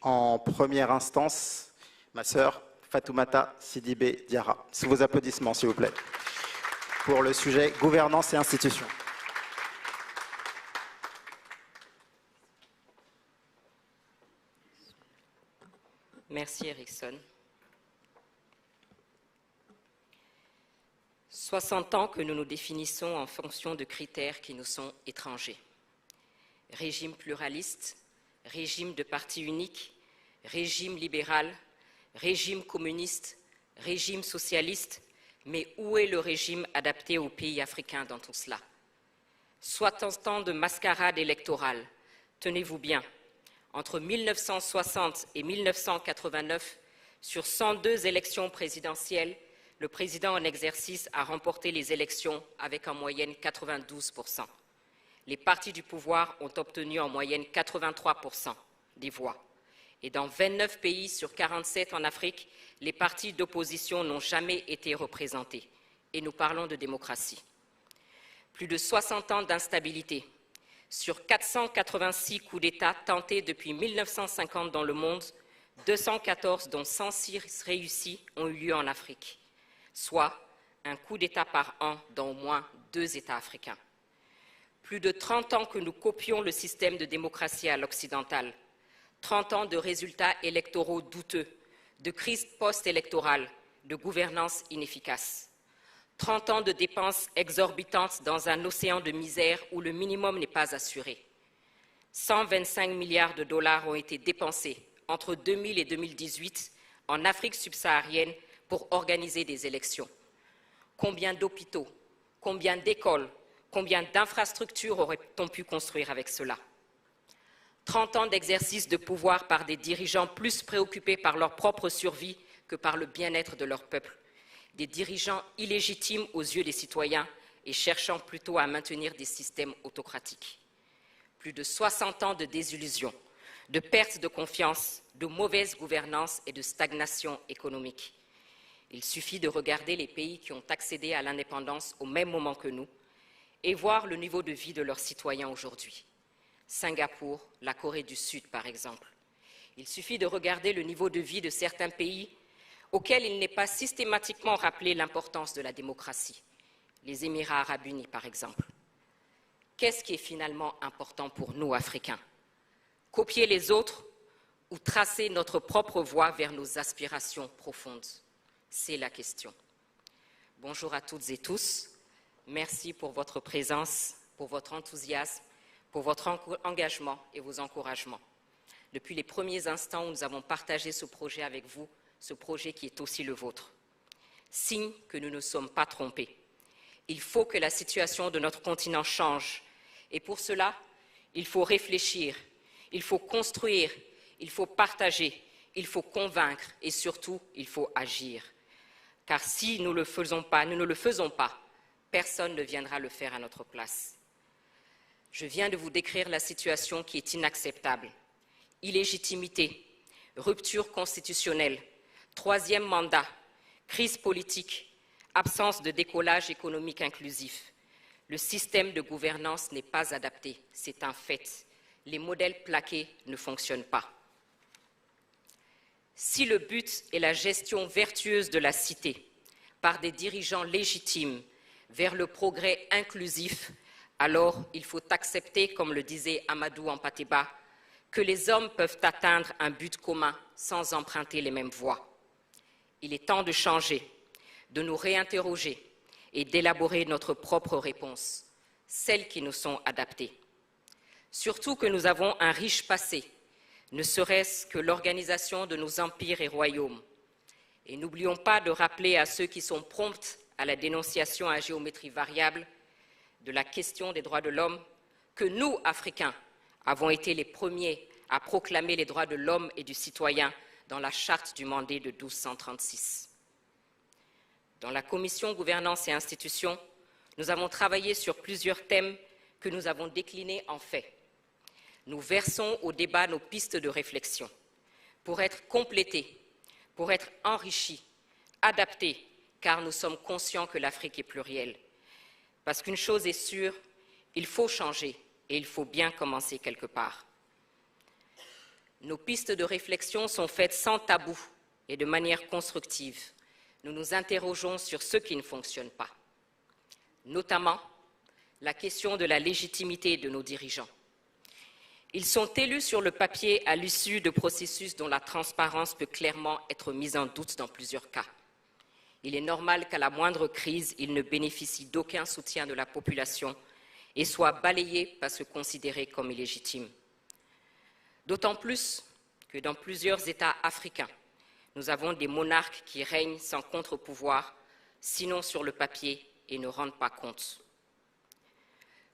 En première instance, ma sœur Fatoumata Sidibé Diarra. Sous vos applaudissements, s'il vous plaît, pour le sujet gouvernance et institutions. Merci Erickson. 60 ans que nous nous définissons en fonction de critères qui nous sont étrangers. Régime pluraliste, régime de parti unique, régime libéral, régime communiste, régime socialiste, mais où est le régime adapté aux pays africains dans tout cela? 60 ans de mascarade électorale, tenez-vous bien, entre 1960 et 1989, sur 102 élections présidentielles, le président en exercice a remporté les élections avec en moyenne 92%. Les partis du pouvoir ont obtenu en moyenne 83% des voix. Et dans 29 pays sur 47 en Afrique, les partis d'opposition n'ont jamais été représentés. Et nous parlons de démocratie. Plus de 60 ans d'instabilité. Sur 486 coups d'État tentés depuis 1950 dans le monde, 214 dont 106 réussis ont eu lieu en Afrique, soit un coup d'État par an dans au moins 2 États africains. Plus de 30 ans que nous copions le système de démocratie à l'occidental, 30 ans de résultats électoraux douteux, de crise post-électorale, de gouvernance inefficace. 30 ans de dépenses exorbitantes dans un océan de misère où le minimum n'est pas assuré. 125 milliards de dollars ont été dépensés entre 2000 et 2018 en Afrique subsaharienne pour organiser des élections. Combien d'hôpitaux, combien d'écoles, combien d'infrastructures aurait-on pu construire avec cela? 30 ans d'exercice de pouvoir par des dirigeants plus préoccupés par leur propre survie que par le bien-être de leur peuple. Des dirigeants illégitimes aux yeux des citoyens et cherchant plutôt à maintenir des systèmes autocratiques. Plus de 60 ans de désillusion, de perte de confiance, de mauvaise gouvernance et de stagnation économique. Il suffit de regarder les pays qui ont accédé à l'indépendance au même moment que nous et voir le niveau de vie de leurs citoyens aujourd'hui. Singapour, la Corée du Sud, par exemple. Il suffit de regarder le niveau de vie de certains pays auxquels il n'est pas systématiquement rappelé l'importance de la démocratie. Les Émirats arabes unis, par exemple. Qu'est-ce qui est finalement important pour nous, Africains? Copier les autres ou tracer notre propre voie vers nos aspirations profondes? C'est la question. Bonjour à toutes et tous. Merci pour votre présence, pour votre enthousiasme, pour votre engagement et vos encouragements. Depuis les premiers instants où nous avons partagé ce projet avec vous, ce projet qui est aussi le vôtre. Signe que nous ne sommes pas trompés. Il faut que la situation de notre continent change. Et pour cela, il faut réfléchir, il faut construire, il faut partager, il faut convaincre et surtout, il faut agir. Car si nous ne le faisons pas, personne ne viendra le faire à notre place. Je viens de vous décrire la situation qui est inacceptable. Illégitimité, rupture constitutionnelle, 3e mandat, crise politique, absence de décollage économique inclusif. Le système de gouvernance n'est pas adapté, c'est un fait. Les modèles plaqués ne fonctionnent pas. Si le but est la gestion vertueuse de la cité par des dirigeants légitimes vers le progrès inclusif, alors il faut accepter, comme le disait Amadou Hampâté-Bâ, que les hommes peuvent atteindre un but commun sans emprunter les mêmes voies. Il est temps de changer, de nous réinterroger et d'élaborer notre propre réponse, celles qui nous sont adaptées. Surtout que nous avons un riche passé, ne serait-ce que l'organisation de nos empires et royaumes. Et n'oublions pas de rappeler à ceux qui sont prompts à la dénonciation à géométrie variable de la question des droits de l'homme que nous, Africains, avons été les premiers à proclamer les droits de l'homme et du citoyen dans la charte du Mandé de 1236. Dans la commission Gouvernance et Institutions, nous avons travaillé sur plusieurs thèmes que nous avons déclinés en faits. Nous versons au débat nos pistes de réflexion pour être complétés, pour être enrichis, adaptés, car nous sommes conscients que l'Afrique est plurielle. Parce qu'une chose est sûre, il faut changer et il faut bien commencer quelque part. Nos pistes de réflexion sont faites sans tabou et de manière constructive. Nous nous interrogeons sur ce qui ne fonctionne pas, notamment la question de la légitimité de nos dirigeants. Ils sont élus sur le papier à l'issue de processus dont la transparence peut clairement être mise en doute dans plusieurs cas. Il est normal qu'à la moindre crise, ils ne bénéficient d'aucun soutien de la population et soient balayés parce que considérés comme illégitimes. D'autant plus que dans plusieurs États africains, nous avons des monarques qui règnent sans contre-pouvoir, sinon sur le papier, et ne rendent pas compte.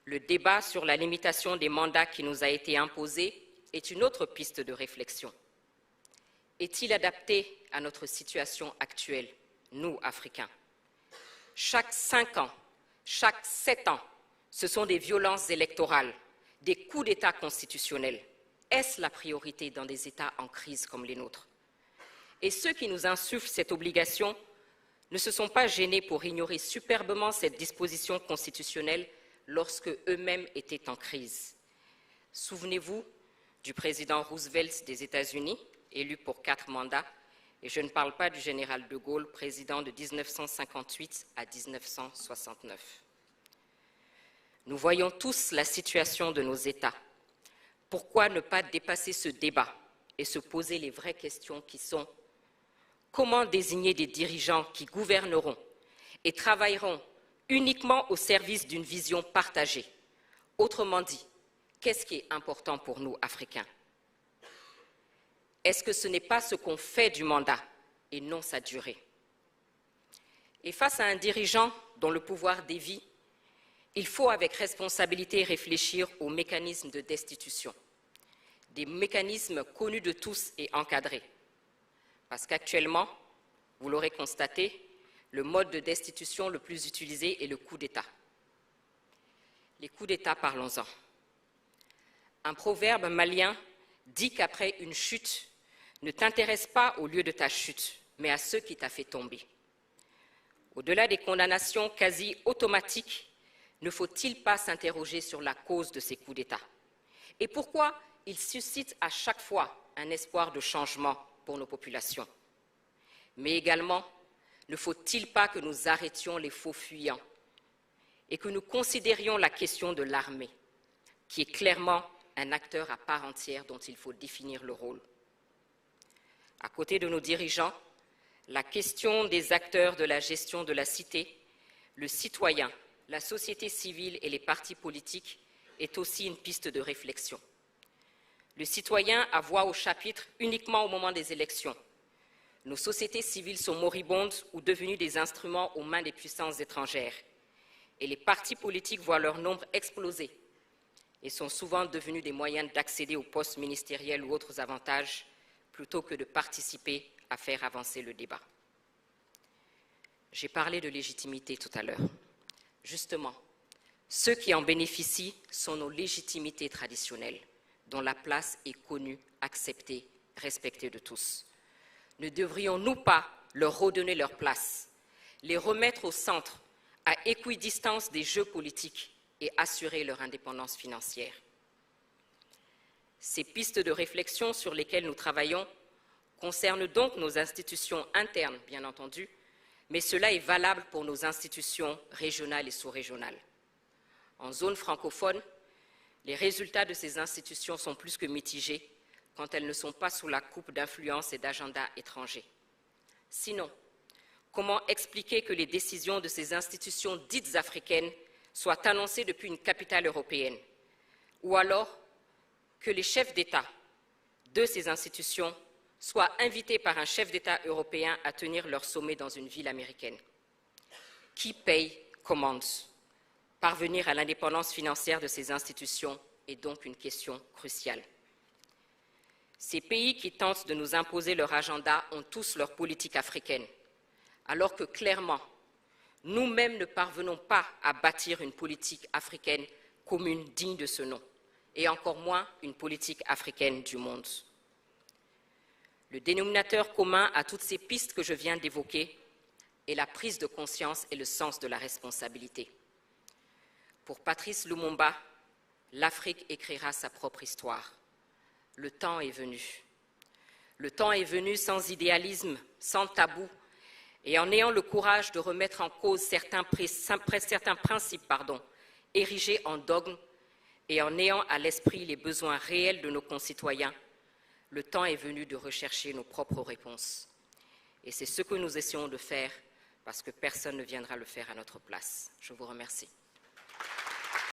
Le débat sur la limitation des mandats qui nous a été imposé est une autre piste de réflexion. Est-il adapté à notre situation actuelle, nous, Africains? Chaque 5 ans, chaque 7 ans, ce sont des violences électorales, des coups d'État constitutionnels. Est-ce la priorité dans des États en crise comme les nôtres? Et ceux qui nous insufflent cette obligation ne se sont pas gênés pour ignorer superbement cette disposition constitutionnelle lorsque eux-mêmes étaient en crise. Souvenez-vous du président Roosevelt des États-Unis, élu pour 4 mandats, et je ne parle pas du général de Gaulle, président de 1958 à 1969. Nous voyons tous la situation de nos États. Pourquoi ne pas dépasser ce débat et se poser les vraies questions qui sont: comment désigner des dirigeants qui gouverneront et travailleront uniquement au service d'une vision partagée? Autrement dit, qu'est-ce qui est important pour nous, Africains? Est-ce que ce n'est pas ce qu'on fait du mandat et non sa durée? Et face à un dirigeant dont le pouvoir dévie, il faut avec responsabilité réfléchir aux mécanismes de destitution, des mécanismes connus de tous et encadrés. Parce qu'actuellement, vous l'aurez constaté, le mode de destitution le plus utilisé est le coup d'État. Les coups d'État, parlons-en. Un proverbe malien dit qu'après une chute, ne t'intéresse pas au lieu de ta chute, mais à ceux qui t'a fait tomber. Au-delà des condamnations quasi automatiques, ne faut-il pas s'interroger sur la cause de ces coups d'État? Et pourquoi ils suscitent à chaque fois un espoir de changement pour nos populations? Mais également, ne faut-il pas que nous arrêtions les faux fuyants et que nous considérions la question de l'armée, qui est clairement un acteur à part entière dont il faut définir le rôle? À côté de nos dirigeants, la question des acteurs de la gestion de la cité, le citoyen, la société civile et les partis politiques est aussi une piste de réflexion. Le citoyen a voix au chapitre uniquement au moment des élections. Nos sociétés civiles sont moribondes ou devenues des instruments aux mains des puissances étrangères. Et les partis politiques voient leur nombre exploser et sont souvent devenus des moyens d'accéder aux postes ministériels ou autres avantages plutôt que de participer à faire avancer le débat. J'ai parlé de légitimité tout à l'heure. Justement, ceux qui en bénéficient sont nos légitimités traditionnelles, dont la place est connue, acceptée, respectée de tous. Ne devrions-nous pas leur redonner leur place, les remettre au centre, à équidistance des jeux politiques et assurer leur indépendance financière? Ces pistes de réflexion sur lesquelles nous travaillons concernent donc nos institutions internes, bien entendu, mais cela est valable pour nos institutions régionales et sous-régionales. En zone francophone, les résultats de ces institutions sont plus que mitigés quand elles ne sont pas sous la coupe d'influences et d'agendas étrangers. Sinon, comment expliquer que les décisions de ces institutions dites africaines soient annoncées depuis une capitale européenne, ou alors que les chefs d'État de ces institutions soient invités par un chef d'État européen à tenir leur sommet dans une ville américaine? Qui paye commande? Parvenir à l'indépendance financière de ces institutions est donc une question cruciale. Ces pays qui tentent de nous imposer leur agenda ont tous leur politique africaine, alors que clairement, nous-mêmes ne parvenons pas à bâtir une politique africaine commune digne de ce nom, et encore moins une politique africaine du monde. Le dénominateur commun à toutes ces pistes que je viens d'évoquer est la prise de conscience et le sens de la responsabilité. Pour Patrice Lumumba, l'Afrique écrira sa propre histoire. Le temps est venu. Le temps est venu sans idéalisme, sans tabou, et en ayant le courage de remettre en cause certains principes érigés en dogme, et en ayant à l'esprit les besoins réels de nos concitoyens, le temps est venu de rechercher nos propres réponses. Et c'est ce que nous essayons de faire, parce que personne ne viendra le faire à notre place. Je vous remercie.